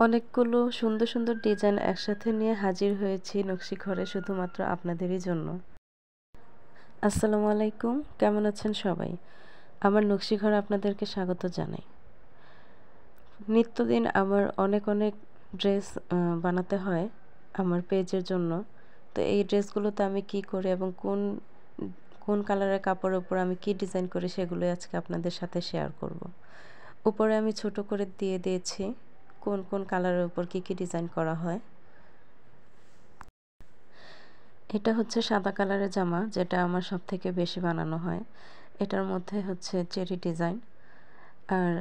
অনেকগুলো সুন্দর সুন্দর ডিজাইন একসাথে নিয়ে হাজির হয়েছি নকশি ঘরে শুধুমাত্র আপনাদেরই জন্য। আসসালামু আলাইকুম, কেমন আছেন সবাই? আমার নকশি ঘরে আপনাদেরকে স্বাগত জানাই। নিত্যদিন আমার অনেক অনেক ড্রেস বানাতে হয় আমার পেজের জন্য। তো এই ড্রেসগুলোতে আমি কি করি এবং কোন কোন কালারের কাপড়ের উপর আমি কি ডিজাইন করি সেগুলোই আজকে আপনাদের সাথে শেয়ার করব। উপরে আমি ছোট করে দিয়ে দিয়েছি কোন কোন কালারের উপর কি কি ডিজাইন করা হয়। এটা হচ্ছে সাদা কালারের জামা, যেটা আমার সব থেকে বেশি বানানো হয়। এটার মধ্যে হচ্ছে চেরি ডিজাইন, আর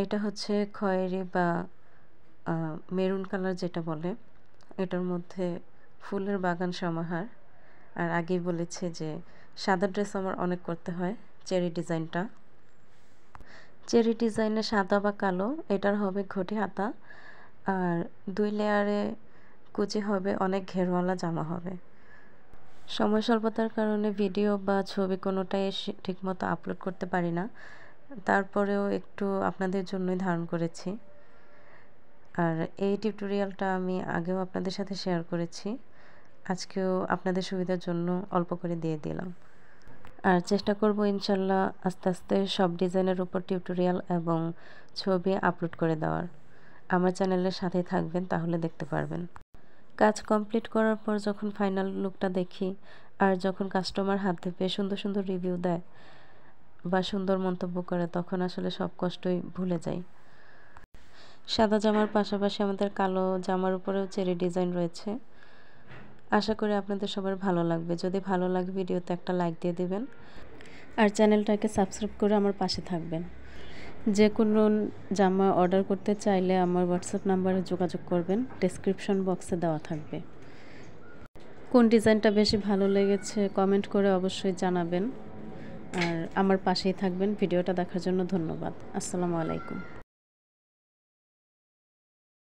এটা হচ্ছে খয়েরি বা মেরুন কালার যেটা বলে, এটার মধ্যে ফুলের বাগান সমাহার। আর আগেই বলেছে যে সাদা ড্রেস আমার অনেক করতে হয়। চেরি ডিজাইনটা, চেরি ডিজাইনে সাদা বা কালো, এটার হবে ঘটি হাতা, আর 2 লেয়ারে কুচি হবে, অনেক ঘেরওয়ালা জামা হবে। সময় স্বল্পতার কারণে ভিডিও বা ছবি কোনোটাই ঠিকমতো আপলোড করতে পারি না, তারপরেও একটু আপনাদের জন্যই ধারণ করেছি। আর এই টিউটোরিয়ালটা আমি আগেও আপনাদের সাথে শেয়ার করেছি, আজকেও আপনাদের সুবিধার জন্য অল্প করে দিয়ে দিলাম। আর চেষ্টা করব ইনশাল্লাহ আস্তে আস্তে সব ডিজাইনের উপর টিউটোরিয়াল এবং ছবি আপলোড করে দেওয়ার। আমার চ্যানেলের সাথে থাকবেন, তাহলে দেখতে পারবেন। কাজ কমপ্লিট করার পর যখন ফাইনাল লুকটা দেখি, আর যখন কাস্টমার হাতে পেয়ে সুন্দর সুন্দর রিভিউ দেয় বা সুন্দর মন্তব্য করে, তখন আসলে সব কষ্টই ভুলে যাই। সাদা জামার পাশাপাশি আমাদের কালো জামার উপরেও চেরি ডিজাইন রয়েছে। আশা করি আপনাদের সবার ভালো লাগবে। যদি ভালো লাগে ভিডিওতে একটা লাইক দিয়ে দিবেন, আর চ্যানেলটাকে সাবস্ক্রাইব করে আমার পাশে থাকবেন। যে কোনো জামা অর্ডার করতে চাইলে আমার হোয়াটসঅ্যাপ নাম্বারে যোগাযোগ করবেন, ডেসক্রিপশন বক্সে দেওয়া থাকবে। কোন ডিজাইনটা বেশি ভালো লেগেছে কমেন্ট করে অবশ্যই জানাবেন, আর আমার পাশেই থাকবেন। ভিডিওটা দেখার জন্য ধন্যবাদ। আসসালামু আলাইকুম।